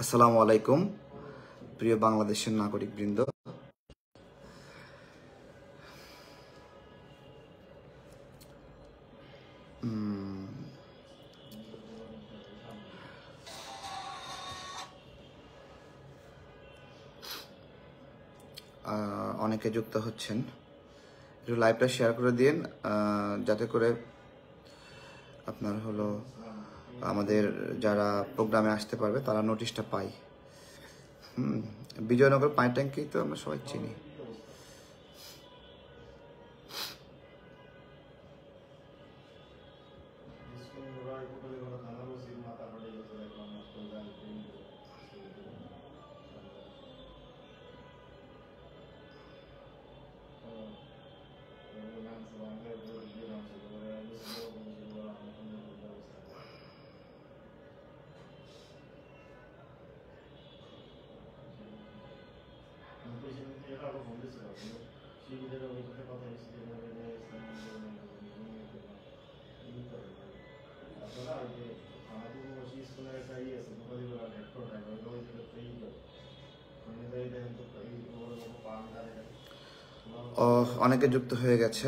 আসসালামু আলাইকুম প্রিয় বাংলাদেশের নাগরিকবৃন্দ। অনেকে যুক্ত হচ্ছেন, একটু লাইভটা শেয়ার করে দিন যাতে করে আপনার আমাদের যারা প্রোগ্রামে আসতে পারবে তারা নোটিশটা পায়। বিজয়নগর পানি ট্যাঙ্কি তো আমরা সবাই চিনি। অনেকে যুক্ত হয়ে গেছে।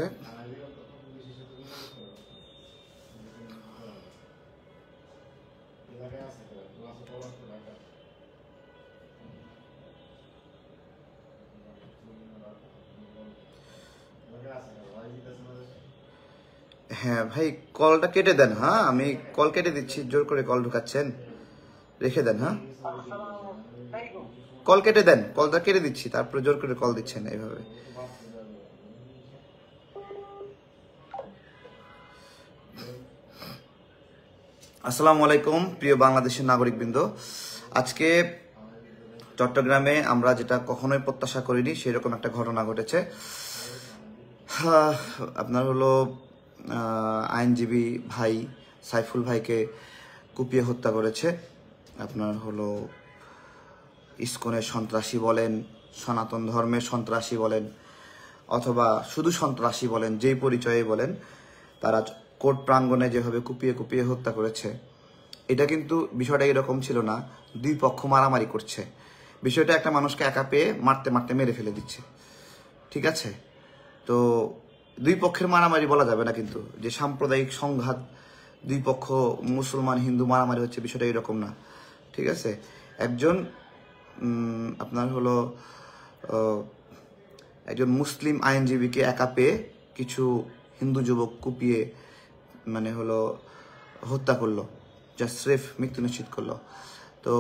হ্যাঁ ভাই, কলটা কেটে দেন। হ্যাঁ, আমি কল কেটে দিচ্ছি, জোর করে কল ঢুকাচ্ছেন, রেখে দেন। হ্যাঁ, কল কেটে দেন, কলটা কেটে দিচ্ছি, তারপরে জোর করে কল দিচ্ছেন এইভাবে। আসসালামু আলাইকুম প্রিয় বাংলাদেশের নাগরিকবৃন্দ। আজকে চট্টগ্রামে আমরা যেটা কখনোই প্রত্যাশা করিনি সেরকম একটা ঘটনা ঘটেছে। আপনার আইনজীবী ভাই সাইফুল ভাইকে কুপিয়ে হত্যা করেছে। আপনার ইসকনের সন্ত্রাসী বলেন, সনাতন ধর্মের সন্ত্রাসী বলেন, অথবা শুধু সন্ত্রাসী বলেন, যেই পরিচয়ে বলেন, তারা কোর্ট প্রাঙ্গণে যেভাবে কুপিয়ে কুপিয়ে হত্যা করেছে, এটা কিন্তু বিষয়টা এরকম ছিল না দুই পক্ষ মারামারি করছে। বিষয়টা একটা মানুষকে একা পেয়ে মারতে মারতে মেরে ফেলে দিচ্ছে। ঠিক আছে, তো দুই পক্ষের মারামারি বলা যাবে না, কিন্তু যে সাম্প্রদায়িক সংঘাত, দুই পক্ষ মুসলমান হিন্দু মারামারি হচ্ছে, বিষয়টা এরকম না। ঠিক আছে, একজন আপনার একজন মুসলিম আইনজীবীকে একা পেয়ে কিছু হিন্দু যুবক কুপিয়ে হত্যা করলো, জাস্ট স্রেফ মৃত্যু নিশ্চিত করলো। তো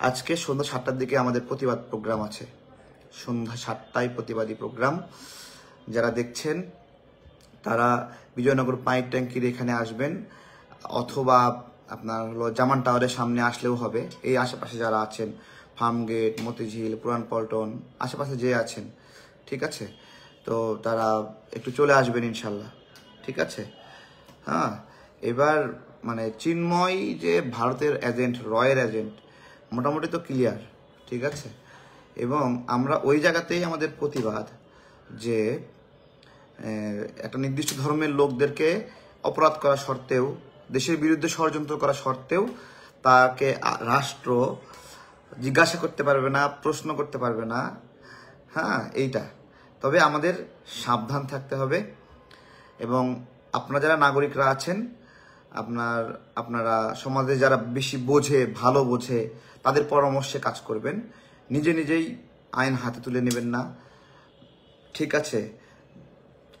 আজকে সন্ধ্যা 7টার দিকে আমাদের প্রতিবাদ প্রোগ্রাম আছে। সন্ধ্যা 7টায় প্রতিবাদী প্রোগ্রাম। যারা দেখছেন তারা বিজয়নগর পানির ট্যাঙ্কির এখানে আসবেন, অথবা আপনার জামান টাওয়ারের সামনে আসলেও হবে। এই আশেপাশে যারা আছেন, ফার্মগেট, মতিঝিল, পুরান পল্টন, আশেপাশে যে আছেন, ঠিক আছে, তো তারা একটু চলে আসবেন ইনশাল্লাহ। ঠিক আছে। হ্যাঁ, এবার চিন্ময় যে ভারতের এজেন্ট, রয়ের এজেন্ট, মোটামুটি তো ক্লিয়ার। ঠিক আছে, এবং আমরা ওই জায়গাতেই আমাদের প্রতিবাদ যে একটা নির্দিষ্ট ধর্মের লোকদেরকে অপরাধ করা সত্ত্বেও, দেশের বিরুদ্ধে ষড়যন্ত্র করা সত্ত্বেও তাকে রাষ্ট্র জিজ্ঞাসা করতে পারবে না, প্রশ্ন করতে পারবে না। হ্যাঁ, এইটা। তবে আমাদের সাবধান থাকতে হবে, এবং আপনারা যারা নাগরিকরা আছেন, আপনারা সমাজে যারা বেশি বোঝে, ভালো বোঝে, তাদের পরামর্শে কাজ করবেন। নিজে নিজেই আইন হাতে তুলে নেবেন না। ঠিক আছে,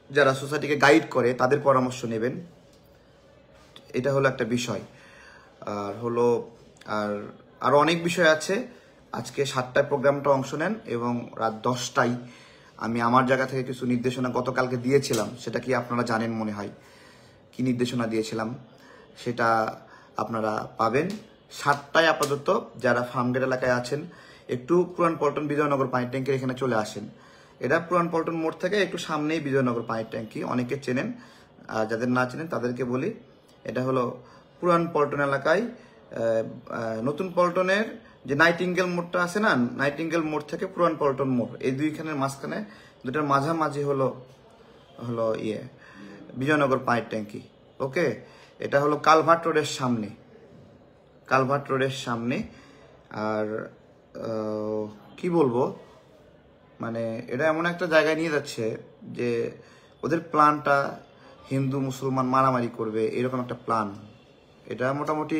যারা সোসাইটিকে গাইড করে তাদের পরামর্শ নেবেন। এটা একটা বিষয়। আর আরো অনেক বিষয় আছে। আজকে 7টায় প্রোগ্রামটা অংশ নেন, এবং রাত 10টায় আমি আমার জায়গা থেকে কিছু নির্দেশনা গতকালকে দিয়েছিলাম। সেটা কি আপনারা জানেন মনে হয়, কি নির্দেশনা দিয়েছিলাম সেটা আপনারা পাবেন 7টায়। আপাতত যারা ফার্মগেট এলাকায় আছেন, একটু পুরান পল্টন বিজয়নগর পানির ট্যাঙ্কির এখানে চলে আসেন। এটা পুরান পল্টন মোড় থেকে একটু সামনেই বিজয়নগর পানির ট্যাঙ্কি, অনেকে চেনেন। আর যাদের না চেনেন তাদেরকে বলি, এটা পুরান পল্টন এলাকায় নতুন পল্টনের যে নাইটিঙ্গেল মোড়টা আছে না, নাইটিঙ্গেল মোড় থেকে পুরান পল্টন মোড়, এই দুইখানের মাঝখানে, দুটার মাঝামাঝি বিজয়নগর পানির ট্যাঙ্কি। ওকে, এটা কালভার্ট রোডের সামনে, কালভার্ট রোডের সামনে আর কি বলবো, মানে এটা এমন একটা জায়গায় নিয়ে যাচ্ছে যে ওদের প্ল্যানটা হিন্দু মুসলমান মারামারি করবে, এরকম একটা প্ল্যান। এটা মোটামুটি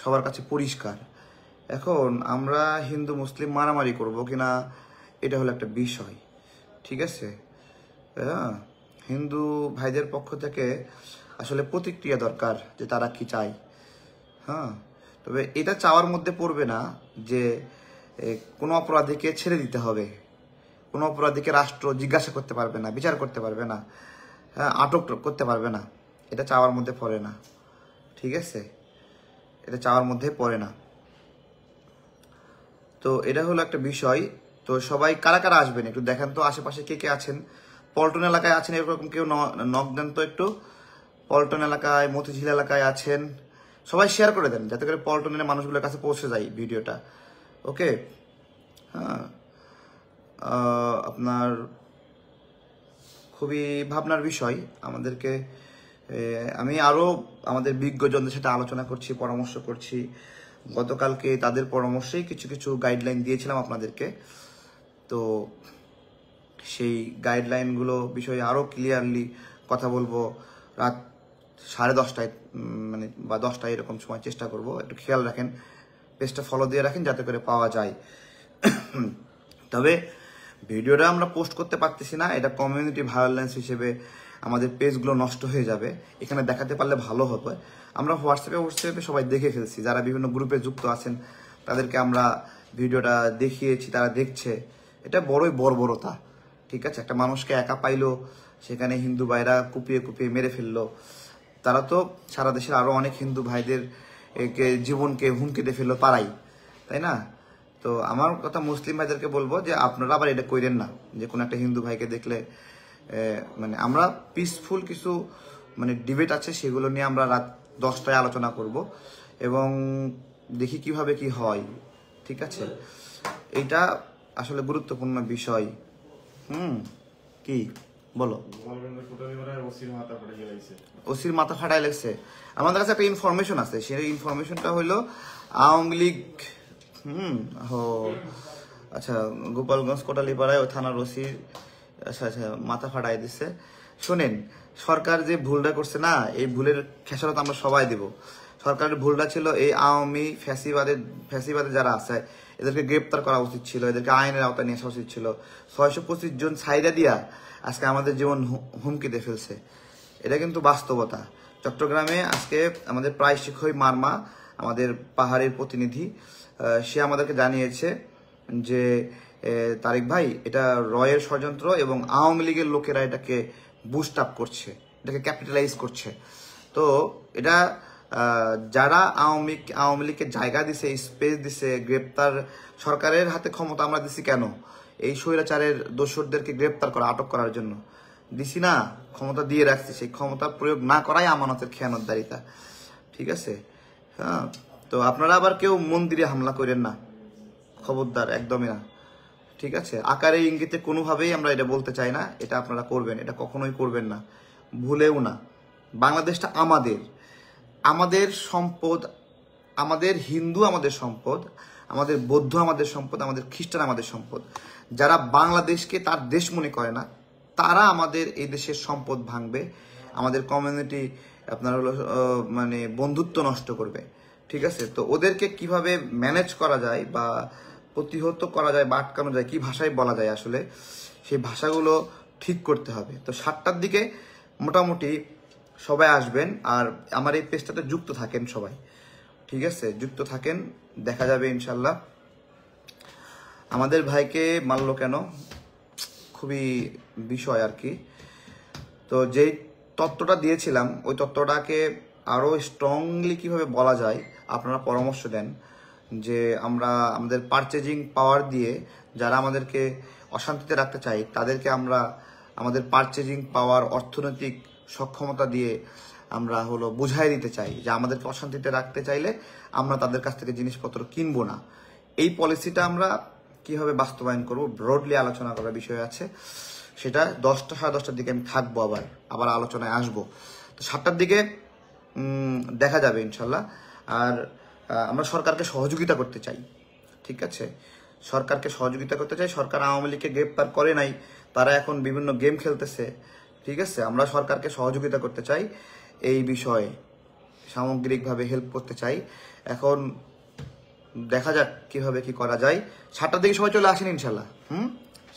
সবার কাছে পরিষ্কার। এখন আমরা হিন্দু মুসলিম মারামারি করব কিনা এটা হলো একটা বিষয়, ঠিক আছে? হ্যাঁ, হিন্দু ভাইদের পক্ষ থেকে আসলে প্রতিক্রিয়া দরকার যে তারা কি চায়। হ্যাঁ, তবে এটা চাওয়ার মধ্যে পড়বে না যে কোনো অপরাধীকে ছেড়ে দিতে হবে, কোনো অপরাধীকে রাষ্ট্র জিজ্ঞাসা করতে পারবে না, বিচার করতে পারবে না, হ্যাঁ, আটক করতে পারবে না। এটা চাওয়ার মধ্যে পড়ে না, ঠিক আছে? এটা চাওয়ার মধ্যে পড়ে না। তো এটা হলো একটা বিষয়। তো সবাই কারা কারা আসবেন একটু দেখেন তো, আশেপাশে কে কে আছেন। পল্টন এলাকায় আছেন এরকম কেউ নক দেন তো একটু। পল্টন এলাকায়, মতিঝিল এলাকায় আছেন, সবাই শেয়ার করে দেন যাতে করে পল্টনের মানুষগুলোর কাছে পৌঁছে যায় ভিডিওটা। ওকে, হ্যাঁ, আপনার খুবই ভাবনার বিষয় আমাদেরকে। আমি আরও আমাদের বিজ্ঞজনদের সাথে আলোচনা করছি, পরামর্শ করছি। গতকালকে তাদের পরামর্শেই কিছু কিছু গাইডলাইন দিয়েছিলাম আপনাদেরকে। তো সেই গাইডলাইনগুলো বিষয়ে আরও ক্লিয়ারলি কথা বলবো রাত 10:30 মানে বা 10টায় এরকম সময় চেষ্টা করব। একটু খেয়াল রাখেন, পেজটা ফলো দিয়ে রাখেন যাতে করে পাওয়া যায়। তবে ভিডিওটা আমরা পোস্ট করতে পারতেছি না, এটা কমিউনিটি ভায়োলেন্স হিসেবে আমাদের পেজগুলো নষ্ট হয়ে যাবে। এখানে দেখাতে পারলে ভালো হবে। আমরা হোয়াটসঅ্যাপে সবাই দেখে ফেলছি, যারা বিভিন্ন গ্রুপে যুক্ত আছেন তাদেরকে আমরা ভিডিওটা দেখিয়েছি, তারা দেখছে। এটা বড়ই বর্বরতা, ঠিক আছে? একটা মানুষকে একা পাইলো, সেখানে হিন্দু ভাইরা কুপিয়ে কুপিয়ে মেরে ফেললো। তারা তো সারা দেশের আরো অনেক হিন্দু ভাইদের জীবনকে হুমকিতে ফেললো তারাই, তাই না? তো আমার কথা মুসলিম ভাইদেরকে বলবো যে আপনারা আবার এটা কইরেন না যে কোনো একটা হিন্দু ভাইকে দেখলে মানে আমরা পিসফুল কিছু মানে ডিবেট আছে, সেগুলো নিয়ে আমরা রাত 10টায় আলোচনা করব এবং দেখি কিভাবে কি হয়, ঠিক আছে? এইটা আসলে গুরুত্বপূর্ণ বিষয়। কি বলো? ওসির মাথা ফাটাই লাগছে। আমাদের কাছে একটা ইনফরমেশন আছে, সেই ইনফরমেশনটা হলো আওয়ামী লীগ আচ্ছা গোপালগঞ্জ কোটালীপাড়ায় ওই থানার ওসির আচ্ছা মাথা ফাটাই দিচ্ছে। শোনেন, সরকার যে ভুলটা করছে না, এই ভুলের খেসারত আমরা সবাই দেব। সরকারের ভুলটা ছিল এই আওয়ামী ফ্যাসিবাদে যারা আছে এদেরকে গ্রেপ্তার করা উচিত ছিল, এদেরকে আইনের আওতায় নিয়ে আসা উচিত ছিল। 625 জন ছাইরা দিয়া আজকে আমাদের জীবন হুমকিতে ফেলছে। এটা কিন্তু বাস্তবতা। চট্টগ্রামে আজকে আমাদের প্রায় শিক্ষক মারমা, আমাদের পাহাড়ের প্রতিনিধি, সে আমাদেরকে জানিয়েছে যে তারিক ভাই, এটা রয়ের ষড়যন্ত্র এবং আওয়ামী লীগের লোকেরা এটাকে বুস্ট আপ করছে, এটাকে ক্যাপিটালাইজ করছে। তো এটা যারা আওয়ামী লীগকে জায়গা দিছে, স্পেস দিছে, গ্রেপ্তার সরকারের হাতে ক্ষমতা আমরা দিছি কেন? এই স্বৈরাচারের দোসরদেরকে গ্রেপ্তার করা, আটক করার জন্য দিছি না, ক্ষমতা দিয়ে রাখছি। সেই ক্ষমতা প্রয়োগ না করাই আমানতের খেয়ানতদারিতা, ঠিক আছে? হ্যাঁ, তো আপনারা আবার কেউ মন্দিরে হামলা করেন না, খবরদার, একদমই না, ঠিক আছে? আকারে ইঙ্গিতে কোনোভাবেই আমরা এটা বলতে চাই না এটা আপনারা করবেন, এটা কখনোই করবেন না, ভুলেও না। বাংলাদেশটা আমাদের সম্পদ, আমাদের হিন্দু আমাদের সম্পদ, আমাদের বৌদ্ধ আমাদের সম্পদ, আমাদের খ্রিস্টান আমাদের সম্পদ। যারা বাংলাদেশকে তার দেশ মনে করে না তারা আমাদের এই দেশের সম্পদ ভাঙবে, আমাদের কমিউনিটি আপনার হলো মানে বন্ধুত্ব নষ্ট করবে, ঠিক আছে? তো ওদেরকে কিভাবে ম্যানেজ করা যায় বা প্রতিহত করা যায় বা আটকানো যায়, কি ভাষায় বলা যায় আসলে, সেই ভাষাগুলো ঠিক করতে হবে। তো 7টার দিকে মোটামুটি সবাই আসবেন, আর আমার এই পেজটাতে যুক্ত থাকেন সবাই, ঠিক আছে? যুক্ত থাকেন, দেখা যাবে ইনশাল্লাহ। আমাদের ভাইকে মারলো কেন, খুবই বিষয় আর কি। তো যেই তত্ত্বটা দিয়েছিলাম ওই তত্ত্বটাকে আরো স্ট্রংলি কিভাবে বলা যায় আপনারা পরামর্শ দেন, যে আমরা আমাদের পারচেজিং পাওয়ার দিয়ে যারা আমাদেরকে অশান্তিতে রাখতে চাই তাদেরকে আমরা আমাদের পারচেজিং পাওয়ার, অর্থনৈতিক সক্ষমতা দিয়ে আমরা হলো বুঝাই দিতে চাই যে আমাদেরকে অশান্তিতে রাখতে চাইলে আমরা তাদের কাছ থেকে জিনিসপত্র কিনবো না। এই পলিসিটা আমরা কিভাবে বাস্তবায়ন করব ব্রডলি আলোচনা করার বিষয় আছে। সেটা 10টা 10:30টার দিকে আমি থাকবো, আবার আলোচনায় আসবো। তো 7টার দিকে দেখা যাবে ইনশাল্লাহ। আর আমরা সরকারকে সহযোগিতা করতে চাই, ঠিক আছে, সরকারকে সহযোগিতা করতে চাই। সরকার আওয়ামী লীগকে গ্রেপ্তার করে নাই, তারা এখন বিভিন্ন গেম খেলতেছে। ঠিক আছে, আমরা সরকারকে সহযোগিতা করতে চাই, এই বিষয়ে সামগ্রিকভাবে হেল্প করতে চাই। এখন দেখা যাক কিভাবে কি করা যায়। 7টার দিকে সবাই চলে আসেন ইনশাল্লাহ।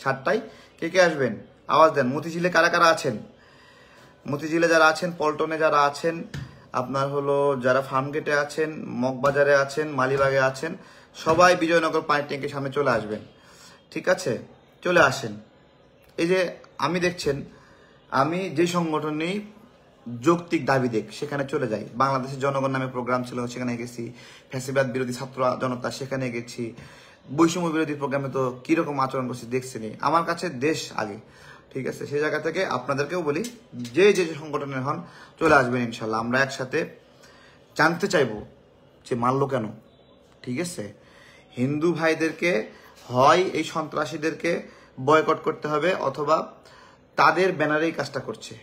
7টায় কে কে আসবেন আওয়াজ দেন। মতিঝিলে কারা কারা আছেন? মতিঝিলে যারা আছেন, পল্টনে যারা আছেন, আপনার হলো যারা ফার্মগেটে আছেন, মগবাজারে আছেন, মালিবাগে আছেন, সবাই বিজয়নগর পানির ট্যাঙ্কের সামনে চলে আসবেন। ঠিক আছে, চলে আসেন। এই যে আমি দেখছেন, আমি যে সংগঠনেই যৌক্তিক দাবি দেখ সেখানে চলে যাই। বাংলাদেশের জনগণ নামে প্রোগ্রাম ছিল, সেখানে গেছি। ফ্যাসিবাদ বিরোধী ছাত্র জনতা, সেখানে গেছি। বৈষম্য বিরোধী প্রোগ্রামে তো কিরকম আচরণ করছি দেখছেনি। আমার কাছে দেশ আগে। ঠিক আছে, সেই জায়গা থেকে আপনাদেরকেও বলি, যে যে সংগঠনের হন চলে আসবেন ইনশাল্লাহ। আমরা একসাথে জানতে চাইবো যে মারলো কেন। ঠিক আছে, হিন্দু ভাইদেরকে হয় এই সন্ত্রাসীদেরকে বয়কট করতে হবে, অথবা তাদের ব্যানারেই কাজটা করছে,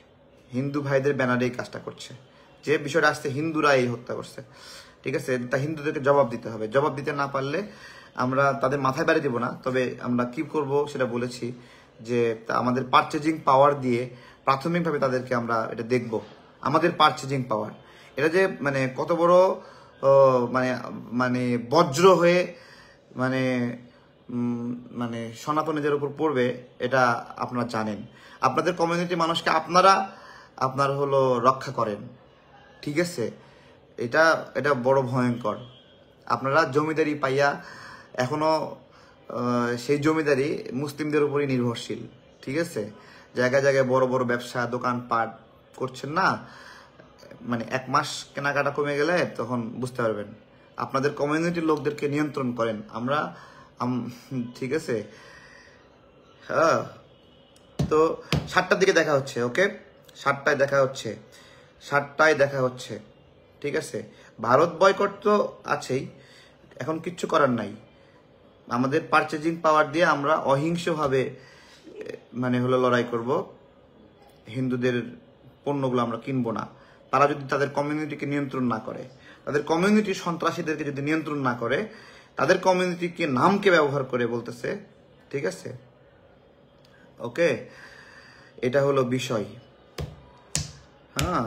হিন্দু ভাইদের ব্যানারেই কাজটা করছে। যে বিষয়টা আসছে হিন্দুরা এই হত্যা করছে। ঠিক আছে, তা হিন্দুদেরকে জবাব দিতে হবে। জবাব দিতে না পারলে আমরা তাদের মাথায় বাড়ি দিব না, তবে আমরা কি করব সেটা বলেছি, যে আমাদের পারচেজিং পাওয়ার দিয়ে প্রাথমিকভাবে তাদেরকে আমরা এটা দেখব। আমাদের পারচেজিং পাওয়ার, এটা যে মানে কত বড় মানে মানে বজ্র হয়ে মানে মানে সনাতনীদের উপর পড়বে, এটা আপনারা জানেন। আপনাদের কমিউনিটি মানুষকে আপনারা আপনার হলো রক্ষা করেন। ঠিক আছে, এটা এটা বড় ভয়ঙ্কর। আপনারা জমিদারি পাইয়া এখনো সেই জমিদারি মুসলিমদের উপরই নির্ভরশীল। ঠিক আছে, জায়গায় জায়গায় বড় বড় ব্যবসা দোকানপাট করছেন না, মানে 1 মাস কেনাকাটা কমে গেলে তখন বুঝতে পারবেন। আপনাদের কমিউনিটির লোকদেরকে নিয়ন্ত্রণ করেন। আমরা ঠিক আছে, হ্যাঁ। তো 7টার দিকে দেখা হচ্ছে। ওকে, 7টায় দেখা হচ্ছে, 7টায় দেখা হচ্ছে। ঠিক আছে, ভারত বয়কট তো আছেই, এখন কিচ্ছু করার নাই। আমাদের পারচেজিং পাওয়ার দিয়ে আমরা অহিংসভাবে মানে হলো লড়াই করব। হিন্দুদের পণ্যগুলো আমরা কিনবো না। তারা যদি তাদের কমিউনিটিকে নিয়ন্ত্রণ না করে, তাদের কমিউনিটির সন্ত্রাসীদেরকে যদি নিয়ন্ত্রণ না করে, তাদের কমিউনিটিকে নামকে ব্যবহার করে বলতেছে। ঠিক আছে, ওকে, এটা হলো বিষয়। হ্যাঁ,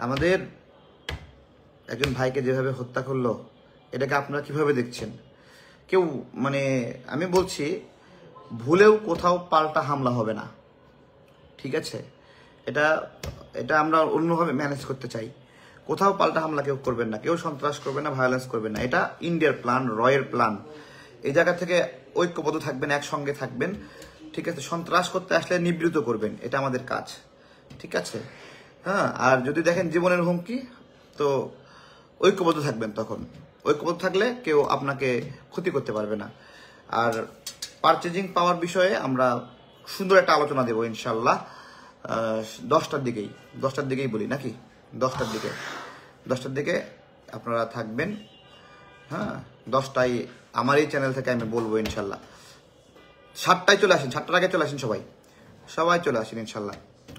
আমাদের একজন ভাইকে যেভাবে হত্যা করলো, এটাকে আপনারা কিভাবে দেখছেন? কেউ মানে আমি বলছি, ভুলেও কোথাও পাল্টা হামলা হবে না। ঠিক আছে, এটা এটা আমরা অন্যভাবে ম্যানেজ করতে চাই। কোথাও পাল্টা হামলা কেউ করবেন না, কেউ সন্ত্রাস করবেন না, ভায়োলেন্স করবেন না। এটা ইন্ডিয়ার প্ল্যান, রয়ের প্ল্যান। এই জায়গা থেকে ঐক্যবদ্ধ থাকবেন, একসঙ্গে থাকবেন। ঠিক আছে, সন্ত্রাস করতে আসলে নিবৃত করবেন, এটা আমাদের কাজ। ঠিক আছে, হ্যাঁ। আর যদি দেখেন জীবনের হুমকি, তো ঐক্যবদ্ধ থাকবেন। তখন ঐক্যবদ্ধ থাকলে কেউ আপনাকে ক্ষতি করতে পারবে না। আর পারচেজিং পাওয়ার বিষয়ে আমরা সুন্দর একটা আলোচনা দেবো ইনশাল্লাহ 10টার দিকেই বলি নাকি? 10টার দিকে আপনারা থাকবেন। হ্যাঁ, 10টায় আমার এই চ্যানেল থেকে আমি বলবো ইনশাল্লাহ। 7টায় চলে আসেন, 7টার আগে চলে আসেন, সবাই চলে আসেন ইনশাল্লাহ।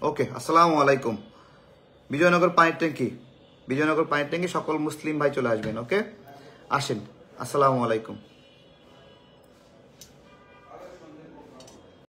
ওকে, আসসালামু আলাইকুম। বিজয়নগর পানির ট্যাঙ্কি সকল মুসলিম ভাই চলে আসবেন। ওকে, আসেন। আসসালামু আলাইকুম।